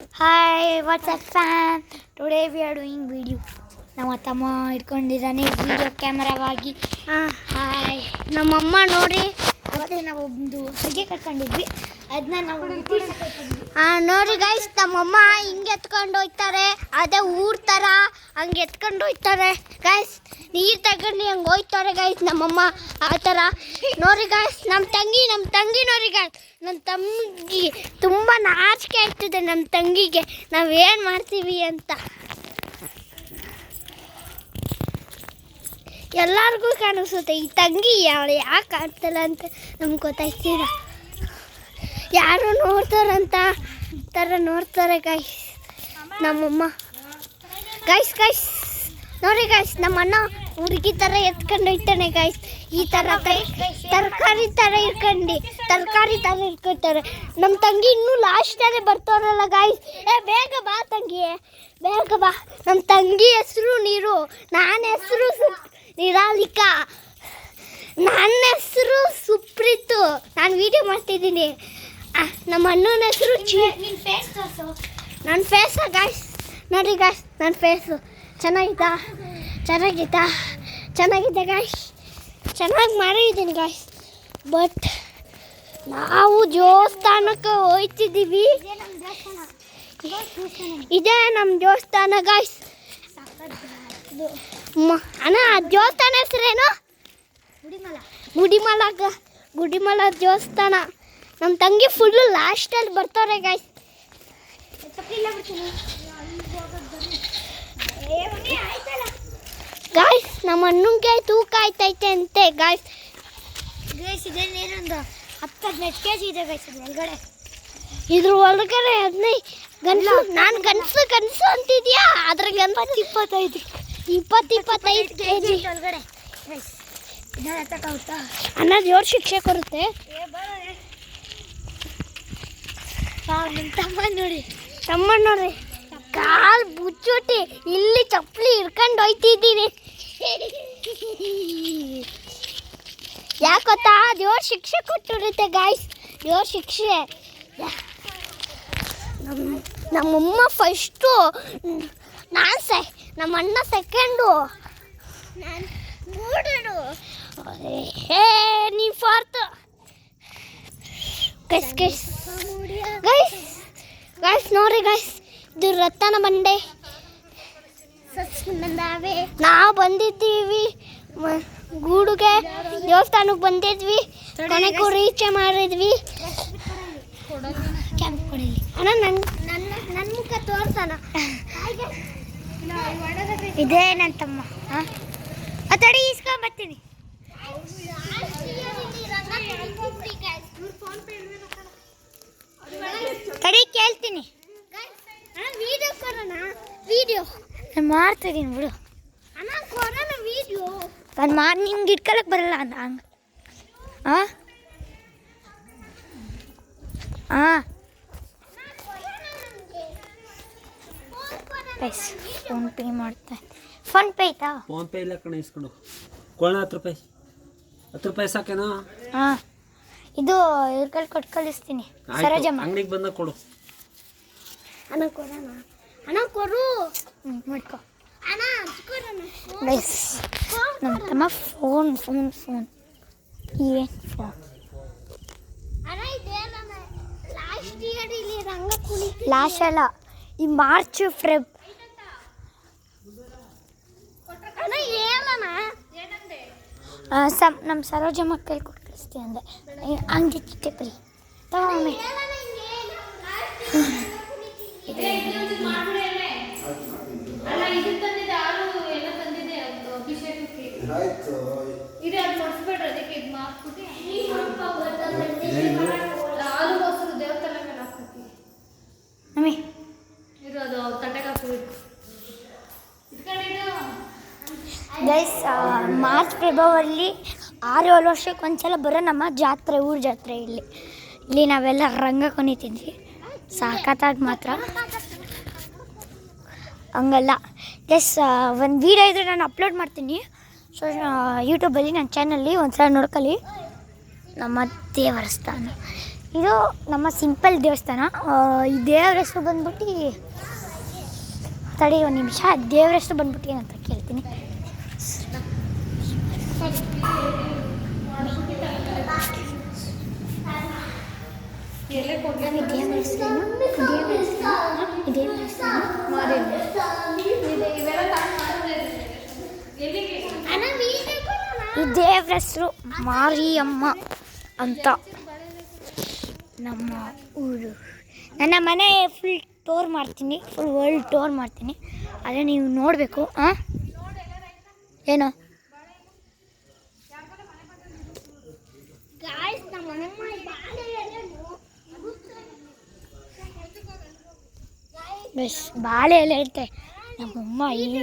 Hi, what's up fam? Today we are doing video. ನಮ್ಮ ತಮ್ಮ ಇಟ್ಕೊಂಡಿದ್ದಾನೆ video ಕ್ಯಾಮರಾವಾಗಿ. Hi ನಮ್ಮಮ್ಮ ನೋಡಿ ಮತ್ತೆ ನಾವು ಒಂದು ಹಗೆ ಕಟ್ಕೊಂಡಿದ್ವಿ ಅದನ್ನ ನಾವು ನೋಡಿ ಗೈಸ್ ನಮ್ಮಮ್ಮ ಹಿಂಗೆ ಎತ್ಕೊಂಡು ಹೋಗ್ತಾರೆ ಅದೇ ಊರ್ ಥರ ಹಂಗೆ ಎತ್ಕೊಂಡು ಹೋಗ್ತಾರೆ ಗೈಸ್ ನೀರು ತಗೊಂಡು ಹಂಗೆ ಹೋಗ್ತಾರೆ ಗೈಸ್ ನಮ್ಮಮ್ಮ ಆ ಥರ ನೋಡಿ ಗೈಸ್ ನಮ್ಮ ತಂಗಿ ನೋಡಿ ಗೈಸ್ ನನ್ನ ತಮ್ಮಿಗೆ ತುಂಬ ನಾಚಿಕೆ ಆಗ್ತಿದೆ ನಮ್ಮ ತಂಗಿಗೆ ನಾವೇನು ಮಾಡ್ತೀವಿ ಅಂತ ಎಲ್ಲರಿಗೂ ಕಾಣಿಸುತ್ತೆ ಈ ತಂಗಿ ಯಾಕೆ ಆಗ್ತಲ್ಲ ಅಂತ ನಮ್ಗೆ ಗೊತ್ತಾಗ್ತಿಲ್ಲ ಯಾರು ನೋಡ್ತಾರಂತ ಥರ ನೋಡ್ತಾರೆ ಗೈಸ್ ನಮ್ಮಮ್ಮ ಗೈಸ್ ನೋಡಿ ಗೈಸ್ ನಮ್ಮಣ್ಣ ಹುಡುಗಿ ಥರ ಎತ್ಕೊಂಡು ಹೋಗ್ತಾನೆ ಗೈಸ್ ಈ ಥರ ತರಕಾರಿ ಥರ ಇಟ್ಕೊಳ್ತಾರೆ ನಮ್ಮ ತಂಗಿ ಇನ್ನೂ ಲಾಸ್ಟಲ್ಲೇ ಬರ್ತಾರಲ್ಲ ಗೈಸ್ ಬೇಗ ಬಾ ತಂಗಿ ಬೇಗ ಬಾ ನಮ್ಮ ತಂಗಿ ಹೆಸರು ನೀರು ನನ್ನ ಹೆಸರು ನಿರಾಲಿಕಾ ನನ್ನ ಹೆಸರು ಸುಪ್ರೀತು ನಾನು ವಿಡಿಯೋ ಮಾಡ್ತಿದ್ದೀನಿ ನಮ್ಮ ಅಣ್ಣನ ಹೆಸರು ನನ್ನ ಫೇಸ ಗಾಯ್ಸ್ ನೋಡಿ ಗಾಯ್ಸ್ ನನ್ನ ಫೇಸು ಚೆನ್ನಾಗಿದೆ ಗಾಯ್ಸ್ ಚೆನ್ನಾಗಿ ಮಾಡಿದ್ದೀನಿ ಗಾಯ್ಸ್ ಬಟ್ ನಾವು ದೇವಸ್ಥಾನಕ್ಕೆ ಹೋಗ್ತಿದ್ದೀವಿ ಇದೇ ನಮ್ಮ ದೇವಸ್ಥಾನ ಗಾಯ್ಸ್ ಅಣ್ಣ ದೇವಸ್ಥಾನ ಹೆಸರೇನು ಗುಡಿಮಲ ದೇವಸ್ಥಾನ ನಮ್ಮ ತಂಗಿ ಫುಲ್ಲು ಲಾಸ್ಟಲ್ಲಿ ಬರ್ತಾರೆ ಗಾಯ್ಸ್ ಗಾಯ್ಸ್ ನಮ್ಮ ಅಣ್ಣಂಗೆ ತೂಕ ಆಯ್ತೈತೆ ಅಂತೆ ಗಾಯ್ಸ್ ಇದೇನೇನೊಂದು 10-15 kg ಇದೆ ಗಾಯ್ಸ್ ಇದ್ರ ಒಳಗಡೆ 15 ನಾನು ಗನ್ಸು ಅಂತಿದ್ಯಾ ಅದ್ರಾಗ 25 kg ಒಳಗಡೆ ಅಣ್ಣ ದೇವ್ರ ಶಿಕ್ಷೆ ಕೊಡುತ್ತೆ ತಮ್ಮ ನೋಡಿ ಕಾಲು ಬುಚ್ಚುಟಿ ಇಲ್ಲಿ ಚಪ್ಪಲಿ ಹಿಡ್ಕೊಂಡು ಹೋಯ್ತಿದ್ದೀನಿ ಯಾಕೊತ್ತಾ ದೇವ್ರ ಶಿಕ್ಷೆ ಕೊಟ್ಟಿರುತ್ತೆ ಗಾಯ್ಸ್ ದೇವ್ರ ಶಿಕ್ಷೆ ನಮ್ಮಮ್ಮ ಫಸ್ಟು ನಮ್ಮ ಅಣ್ಣ ಸೆಕೆಂಡು ನೀ ಫೋರ್ತ್ ಗೈಸ್ ನೋಡಿ ಗೈಸ್ ಇದು ರತ್ತನ ಬಂಡೆ ನಾವು ಬಂದಿದ್ದೀವಿ ಗೂಡುಗೆ ದೇವಸ್ಥಾನಕ್ಕೆ ಬಂದಿದ್ವಿ ಕೊನೆಗೂ ರೀಚ್ ಮಾಡಿದ್ವಿ ಅಣ್ಣ ನನ್ನ ಮುಖ ತೋರ್ಸೋಣ ಇದೇ ನನ್ನ ತಮ್ಮ ತಡಿ ಇಸ್ಕೊಂಡು ಬರ್ತೀನಿ ತಡಿ ಕೇಳ್ತೀನಿ ವಿಡಿಯೋ ನಾನು ಮಾಡ್ತಿದ್ದೀನಿ ಬಿಡು ಅಣ್ಣ ಕೊರೋನಾ ವಿಡಿಯೋ ನಾನು ನಿಂಗೆ ಇಟ್ಕೊಳಕ್ಕೆ ಬರಲ್ಲ ಅಂತ ಹಂಗೆ ಫೋನ್ ಪೇ ಮಾಡ್ತಾ ಫೋನ್ ಪೇ ಆಯ್ತಾ ಫೋನ್ ಪೇ ಇಲ್ಲ ಕಣ ಇಸ್ಕೊಂಡು ಕೊಡೋಣ 10 ರೂಪಾಯಿ ಸಾಕೇನಾ ಇದು ಇರ್ಕಲ್ಲಿ ಕೊಟ್ಟು ಕಳಿಸ್ತೀನಿ ಸರೋಜಮ್ಮ ಅಂಗಡಿಗೆ ಬಂದಾಗ ಕೊಡು ಅಣ್ಣ ಕೊಡೋಣ ಅಣ್ಣ ಕೊಡು ಮಾಡ್ಕೊ ಅಣ್ಣ ಗೈಸ್ ನಮ್ಮ ತಮ್ಮ ಫೋನ್ ಏನು ಫೋನ್ ಲಾಸ್ಟ್ ಅಲ್ಲ ಈ ಮಾರ್ಚ್ ಫೆಬ್ರವರಿ ನಮ್ಮ ಸರೋಜಮ್ಮ ಕೈ ಕೊಟ್ಟು ಕಳಿಸ್ತೀನಿ ಅಂದೆ ಹಂಗೆ ಚಿಕ್ಕಪ್ರಿ ತಗೊಮ್ಮೆ ಗೈಸ್ ಮಾರ್ಚ್ ಫೆಬ್ರವರಿಲಿ 6-7 ವರ್ಷಕ್ಕೆ ಒಂದ್ಸಲ ಬರೋ ನಮ್ಮ ಜಾತ್ರೆ ಊರ ಜಾತ್ರೆ ಇಲ್ಲಿ ನಾವೆಲ್ಲ ರಂಗ ಕುಣಿತಿದ್ವಿ ಸಾಕತ್ತಾಗಿ ಮಾತ್ರ ಹಂಗಲ್ಲ ಗೈಸ್ ಒಂದು ವೀಡಿಯೋ ಇದ್ರೆ ನಾನು ಅಪ್ಲೋಡ್ ಮಾಡ್ತೀನಿ ಸೊ ಯೂಟ್ಯೂಬಲ್ಲಿ ನನ್ನ ಚಾನಲ್ಲಿ ಒಂದ್ಸಲ ನೋಡ್ಕೊಳ್ಳಿ ನಮ್ಮ ದೇವರ ಸ್ಥಾನ ಇದು ನಮ್ಮ ಸಿಂಪಲ್ ದೇವಸ್ಥಾನ. ಈ ದೇವ್ರ ಹೆಸರು ಬಂದ್ಬಿಟ್ಟು ತಡಿ ಒಂದು ನಿಮಿಷ, ದೇವ್ರ ಹೆಸರು ಬಂದ್ಬಿಟ್ಟು ಏನಂತ ಕೇಳ್ತೀನಿ. ಈ ದೇವ್ರ ಹೆಸರು ಮಾರಿಯಮ್ಮ ಅಂತ. ನಮ್ಮ ಊರು, ನನ್ನ ಮನೆ ಫುಲ್ ಟೂರ್ ಮಾಡ್ತೀನಿ, ಫುಲ್ ವರ್ಲ್ಡ್ ಟೂರ್ ಮಾಡ್ತೀನಿ. ಅದೇ ನೀವು ನೋಡಬೇಕು. ಏನು ಬಸ್ ಬಾಳೆ ಎಲ್ಲ ಇರುತ್ತೆ. ನಮ್ಮಮ್ಮ ಇಲ್ಲಿ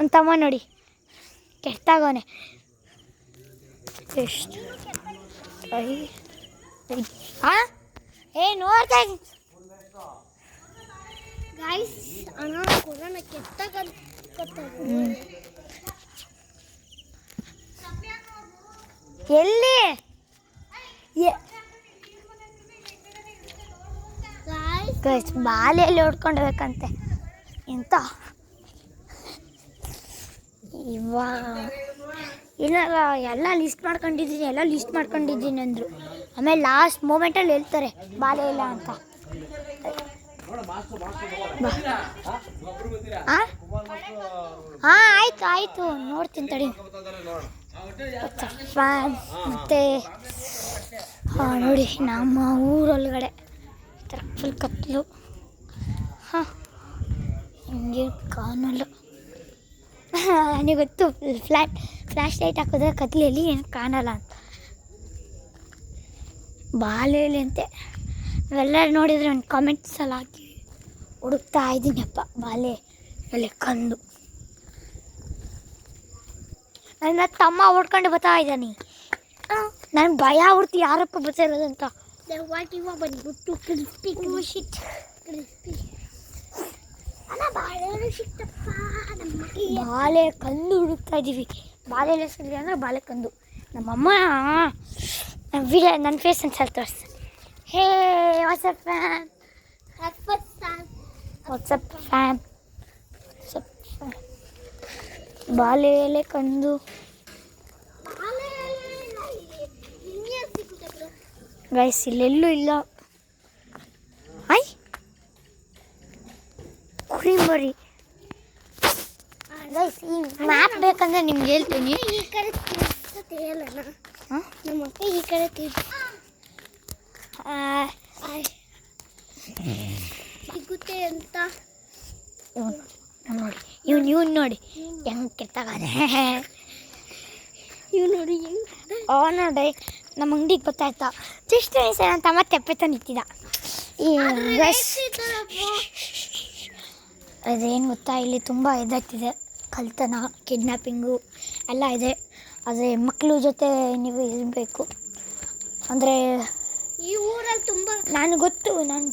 ಅಂತಮ್ಮ ನೋಡಿ ಕೆಟ್ಟಾಗವನೆ. ಎಷ್ಟು ಏ ನೋಡ್ತಾ ಎಲ್ಲಿ ಬಾಲೆಯಲ್ಲಿ ಹೊಡ್ಕೊಂಡ್ಬೇಕಂತೆ ಎಂತ ಇಲ್ಲ ಎಲ್ಲ ಲಿಸ್ಟ್ ಮಾಡ್ಕೊಂಡಿದ್ದೀನಿ ಅಂದರು. ಆಮೇಲೆ ಲಾಸ್ಟ್ ಮೂಮೆಂಟಲ್ಲಿ ಹೇಳ್ತಾರೆ ಬಾಲೆ ಇಲ್ಲ ಅಂತ. ಹಾಂ ಆಯಿತು ನೋಡ್ತೀನಿ ತಡಿ. ಮತ್ತು ನೋಡಿ ನಮ್ಮ ಊರೊಳಗಡೆ ಈ ಥರ ಫುಲ್ ಕತ್ತಲು. ಹಿಂಗೆ ಕಾಣಲ್ಲ. ನನಗೆ ಗೊತ್ತು ಫ್ಲ್ಯಾಶ್ ಲೈಟ್ ಹಾಕಿದ್ರೆ ಕತ್ಲೆಯಲ್ಲಿ ಏನು ಕಾಣಲ್ಲ ಅಂತ. ಬಾಲೆಯಲ್ಲಿ ಅಂತೆ ಅವೆಲ್ಲರೂ ನೋಡಿದರೆ ಒಂದು ಕಾಮೆಂಟ್ಸಲ್ಲಿ ಹಾಕಿ ಹುಡುಕ್ತಾ ಇದ್ದೀನಪ್ಪ ಬಾಲೆ ಎಲೆ ಕಂದು. ನನ್ನ ತಮ್ಮ ಓಡ್ಕೊಂಡು ಬರ್ತಾ ಇದ್ದಾನೆ. ನನಗೆ ಭಯ ಆಗ್ಬಿಡ್ತು ಯಾರಪ್ಪ ಬರ್ತಾ ಇರೋದಂತ. ಬಾಲೆ ಕಂದು ಹುಡುಕ್ತಾ ಇದ್ದೀವಿ. ಬಾಲೆ ಎಲ್ಲ ಸಿಗಲಿ ಅಂದರೆ ಬಾಲೆ ಕಂದು. ನಮ್ಮಮ್ಮ ನನ್ನ ಫೇಸ್ ಒಂದು ಸಲ ತೋರಿಸ್ತಾನೆ. ಹೇ ವಾಟ್ಸಪ್ ಫ್ಯಾಮ್ ಬಾಲೆ ಎಲೆ ಕಂದು. ಗೈಸ್ ಇಲ್ಲೆಲ್ಲೂ ಇಲ್ಲ. ಕುರಿಮರಿ ಗೈಸ್ ಈ ಮ್ಯಾಪ್ ಬೇಕಂದ್ರೆ ನಿಮ್ಗೆ ಹೇಳ್ತೀನಿ. ಈ ಕಡೆ ನಮ್ಮಕ್ಕ ಈ ಕಡೆ ಸಿಗುತ್ತೆ ಅಂತ ನೋಡಿ. ಇವ್ನು ನೋಡಿ ಹೆಂಗೆ ಕೆತ್ತಾಗದೆ. ಇವ್ ನೋಡಿ ನೋಡಿ ನಮ್ಮ ಅಂಗಡಿಗೆ ಗೊತ್ತಾಯ್ತಾ ಜಸ್ಟ್ ಅಂತ ಮತ್ತೆ ತೆಪ್ಪೆ ನಿಂತಿದ್ದ. ಈ ಅದೇನು ಗೊತ್ತಾ, ಇಲ್ಲಿ ತುಂಬ ಇದಾಗ್ತಿದೆ, ಕಳ್ತನ ಕಿಡ್ನ್ಯಾಪಿಂಗು ಎಲ್ಲ ಇದೆ. ಆದರೆ ಮಕ್ಕಳು ಜೊತೆ ನೀವು ಇರಬೇಕು. ಅಂದರೆ ಈ ಊರಲ್ಲಿ ತುಂಬ ನನಗೆ ಗೊತ್ತು, ನಾನು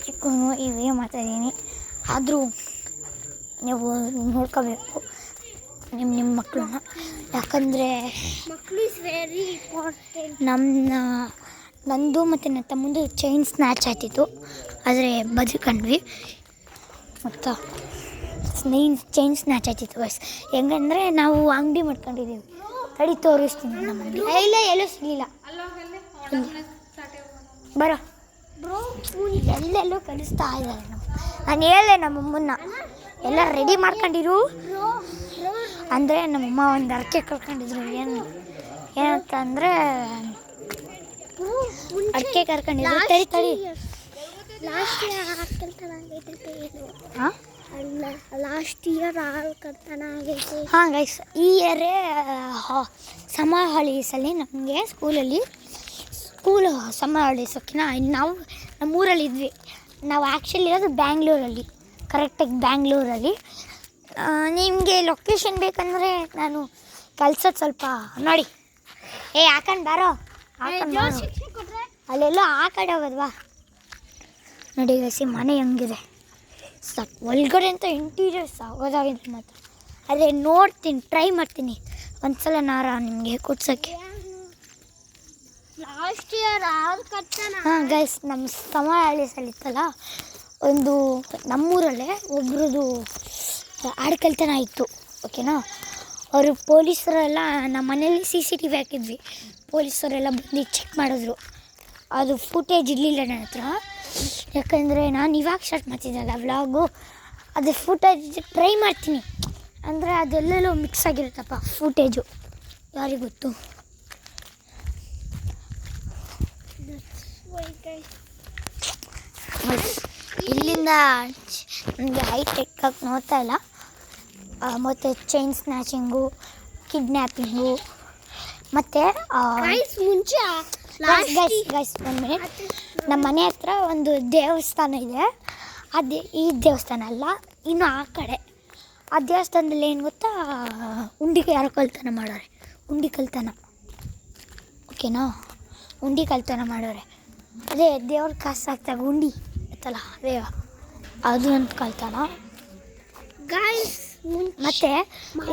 ಚಿಕ್ಕವನು ಇವೇ ಮಾತಾಡೀನಿ. ಆದರೂ ನೀವು ನೋಡ್ಕೋಬೇಕು ನಿಮ್ಮ ಮಕ್ಕಳನ್ನ. ಯಾಕಂದರೆ ಮಕ್ಕಳು ಇಸ್ ವೆರಿ ಇಂಪಾರ್ಟೆಂಟ್. ನಂದು ಮತ್ತು ನನ್ನ ತಮ್ಮಂದು ಚೈನ್ ಸ್ನ್ಯಾಚ್ ಆಯ್ತಿತ್ತು, ಆದರೆ ಬದುಕೊಂಡ್ವಿ. ಮತ್ತು ಚೈನ್ ಸ್ನ್ಯಾಚ್ ಆಯ್ತಿತ್ತು ಬಸ್. ಹೆಂಗಂದರೆ ನಾವು ಅಂಗಡಿ ಮಾಡ್ಕೊಂಡಿದ್ದೀವಿ. ತಡಿ ತೋರಿಸ್ತೀನಿ ನಮ್ಮ ಅಂಗಡಿ. ಇಲ್ಲ ಎಲ್ಲೂ ಸಿಗಲಿಲ್ಲ. ಬರೋ ಬ್ರೋ ಎಲ್ಲೆಲ್ಲೂ ಕಲಿಸ್ತಾ ಇದ್ದಾರೆ. ನಾನು ಹೇಳಿದೆ ನಮ್ಮಮ್ಮನ್ನ ಎಲ್ಲ ರೆಡಿ ಮಾಡ್ಕೊಂಡಿರು ಅಂದರೆ. ನಮ್ಮಮ್ಮ ಒಂದು ಅರಕೆ ಕರ್ಕೊಂಡಿದ್ರು. ಏನಂತ ಅಂದರೆ ಅರಕೆ ಕರ್ಕೊಂಡಿದ್ರು. ತಡಿ ಲಾಸ್ಟ್ ಇಯರ್ ಹಾಂ ಗೈಸ್, ಈ ಇಯರೇ ಸಮ್ಮರ್ ಹಾಲಿಡೇಸಲ್ಲಿ ನಮಗೆ ಸ್ಕೂಲ್ ಸಮ್ಮರ್ ಹಾಲಿಡೇಸಕ್ಕಿನ ನಾವು ನಮ್ಮೂರಲ್ಲಿ ಇದ್ವಿ. ನಾವು ಆ್ಯಕ್ಚುಲಿ ಇರೋದು ಬ್ಯಾಂಗ್ಳೂರಲ್ಲಿ, ಕರೆಕ್ಟಾಗಿ ಬ್ಯಾಂಗ್ಳೂರಲ್ಲಿ. ನಿಮಗೆ ಲೊಕೇಶನ್ ಬೇಕಂದರೆ ನಾನು ಕಳ್ಸೋದು ಸ್ವಲ್ಪ ನೋಡಿ. ಹಾಕೊಂಡು ಬಾರೋ, ಅಲ್ಲೆಲ್ಲೋ ಆ ಕಡೆ ಹೋಗೋದ್ವಾ ನೋಡಿ ಗೈಸಿ. ಮನೆ ಹೆಂಗಿದೆ ಒಳಗಡೆ ಅಂತ ಇಂಟೀರಿಯರ್ಸ್ ಆಗೋದಾಗಿದೆ ಮಾತ್ರ. ಆದರೆ ನೋಡ್ತೀನಿ, ಟ್ರೈ ಮಾಡ್ತೀನಿ ಒಂದ್ಸಲ ನಾರ ನಿಮಗೆ ಕೊಡ್ಸೋಕ್ಕೆ. ಲಾಸ್ಟ್ ಇಯರ್ ಹಾಂ ಗೈಸ್, ನಮ್ಮ ಸಮಹಳ್ಳಿಸಲ್ಲಿ ಇತ್ತಲ್ಲ, ಒಂದು ನಮ್ಮೂರಲ್ಲೇ ಒಬ್ರದ್ದು ಆಡ್ಕಲ್ತನ ಇತ್ತು. ಓಕೆನಾ, ಅವರು ಪೊಲೀಸರೆಲ್ಲ ನಮ್ಮ ಮನೇಲಿ CCTV ಹಾಕಿದ್ವಿ. ಪೊಲೀಸರೆಲ್ಲ ಬಂದು ಚೆಕ್ ಮಾಡಿದ್ರು. ಅದು ಫುಟೇಜ್ ಇರಲಿಲ್ಲ ನನ್ನ ಹತ್ರ, ಯಾಕಂದರೆ ನಾನು ಇವಾಗ ಸ್ಟಾರ್ಟ್ ಮಾಡ್ತಿದ್ದಲ್ಲ ವ್ಲಾಗು. ಅದು ಫುಟೇಜ್ ಟ್ರೈ ಮಾಡ್ತೀನಿ, ಅಂದರೆ ಅದೆಲ್ಲೆಲ್ಲೋ ಮಿಕ್ಸ್ ಆಗಿರುತ್ತಪ್ಪ ಫುಟೇಜು, ಯಾರಿಗೆ ಗೊತ್ತು. ಇಲ್ಲಿಂದ ನನಗೆ ಹೈಟ್ ಎಕ್ಕಕ್ಕೆ ನೋಡ್ತಾ ಇಲ್ಲ. ಮತ್ತು ಚೈನ್ ಸ್ನ್ಯಾಚಿಂಗು, ಕಿಡ್ನ್ಯಾಪಿಂಗು, ಮತ್ತು ಮುಂಚೆ ಗೈಸ್ 1 ಮಿನಿಟ್. ನಮ್ಮ ಮನೆ ಹತ್ರ ಒಂದು ದೇವಸ್ಥಾನ ಇದೆ. ಅದೇ ಈ ದೇವಸ್ಥಾನ ಅಲ್ಲ, ಇನ್ನು ಆ ಕಡೆ ಆ ದೇವಸ್ಥಾನದಲ್ಲಿ ಏನು ಗೊತ್ತಾ, ಉಂಡಿಗೆ ಯಾರೋ ಕಳ್ತನ ಮಾಡೋರೆ. ಉಂಡಿ ಕಳ್ತನ, ಓಕೆನಾ, ಉಂಡಿ ಕಳ್ತನ ಮಾಡೋರೆ. ಅದೇ ದೇವ್ರ ಕಾಸು ಹಾಕ್ದಾಗ ಉಂಡಿ ಇತ್ತಲ್ಲ, ಅದೇ ಅದು ಅಂತ ಕಳ್ತನ. ಗೈಸ್ ಮತ್ತು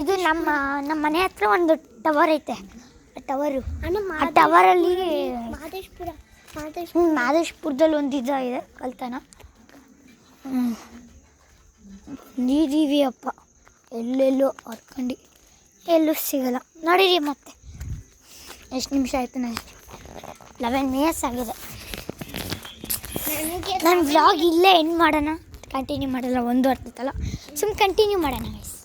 ಇದು ನಮ್ಮ ಮನೆ ಹತ್ರ ಒಂದು ಟವರ್ ಐತೆ. ಟವರು, ಆ ಟವರಲ್ಲಿ ಮಾದೇಶ್ಪುರದಲ್ಲಿ ಒಂದು ಇದೆ ಕಳ್ತನ. ನೀರಿವಿ ಅಪ್ಪ, ಎಲ್ಲೆಲ್ಲೋ ಹರ್ಕೊಂಡು ಎಲ್ಲೂ ಸಿಗಲ್ಲ. ನೋಡಿರಿ ಮತ್ತೆ ಎಷ್ಟು ನಿಮಿಷ ಆಯಿತು, ನನಗೆ 11 minutes ಆಗಿದೆ. ನನ್ನ ವ್ಲಾಗ್ ಇಲ್ಲೇ ಎಂಡ್ ಮಾಡೋಣ, ಕಂಟಿನ್ಯೂ ಮಾಡಲ್ಲ, 1 ಆಗ್ತೈತಲ್ಲ, ಸುಮ್ಮನೆ ಕಂಟಿನ್ಯೂ ಮಾಡೋಣ ಗೈಸ್.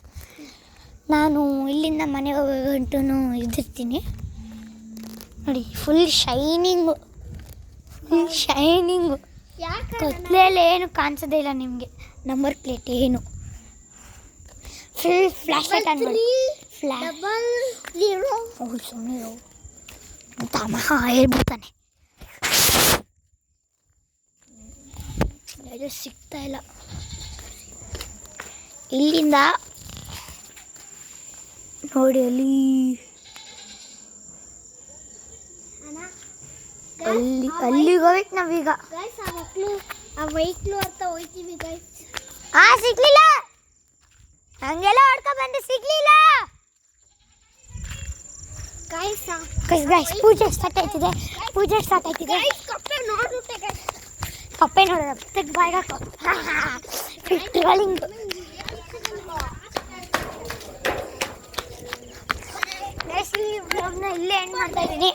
ನಾನು ಇಲ್ಲಿಂದ ಮನೆಗೆ ಹೋಗಂಟು ಇದಿರ್ತೀನಿ ನೋಡಿ. ಫುಲ್ ಶೈನಿಂಗು, ಕತ್ಲೆಯಲ್ಲಿ ಏನು ಕಾಣಿಸೋದೇ ಇಲ್ಲ ನಿಮಗೆ. ನಂಬರ್ ಪ್ಲೇಟ್ ಏನು ಫುಲ್ ಫ್ಲ್ಯಾಶ್ ಲೈಟ್ ಆನ್ ಮಾಡಿ. ಸುಮ್ಮನೆ ತಮ್ಮ ಹೇಳ್ಬಿಡ್ತಾನೆ. ಇದು ಸಿಗ್ತಾ ಇಲ್ಲ. ಇಲ್ಲಿಂದ ನೋಡಿ ಅಲ್ಲಿ ಅಲ್ಲಿಗೆ ಹೋಗ್ಬೇಕು ನಾವೀಗ. ಆ ವೈಕ್ಲು ಅಂತ ಹೋಯ್ತೀವಿ ಗೈಸ್. ಸಿಗ್ಲಿಲ್ಲ, ಹಂಗೆಲ್ಲ ಹೊಡ್ಕೊಂಡು ಬಂದು ಸಿಗ್ಲಿಲ್ಲ ಗೈಸ್. ಪೂಜೆ ಸ್ಟಾರ್ಟ್ ಆಯ್ತಿದೆ. ಕಪ್ಪೆ ನೋಡ್ಬಿಟ್ಟೆ ಗೈಸ್. ಕಪ್ಪೆ ನೋಡೋದ ತೆಗ್ ಬಾಯ್ಗೆ ಹಾಕೋ. ಟ್ರಾಲಿಂಗ್ ಇಲ್ಲೇ ಎಂಡ್ ಮಾಡ್ತಾ ಇದ್ದೀನಿ.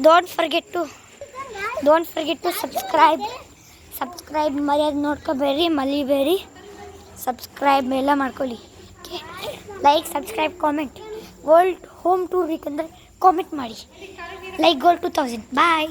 ಡೋಂಟ್ ಫರ್ಗೆಟ್ ಟು ಸಬ್ಸ್ಕ್ರೈಬ್ ಮರ್ಯಾದೆ ನೋಡ್ಕೋಬೇಡಿ, ಮಲಿಬೇಡಿ. ಸಬ್ಸ್ಕ್ರೈಬ್ ಎಲ್ಲ ಮಾಡ್ಕೊಳ್ಳಿ. Okay, like, subscribe, comment. World home tour ಬೇಕಂದರೆ ಕಾಮೆಂಟ್ ಮಾಡಿ. ಲೈಕ್ ಗೋಲ್ 2000. ಬಾಯ್.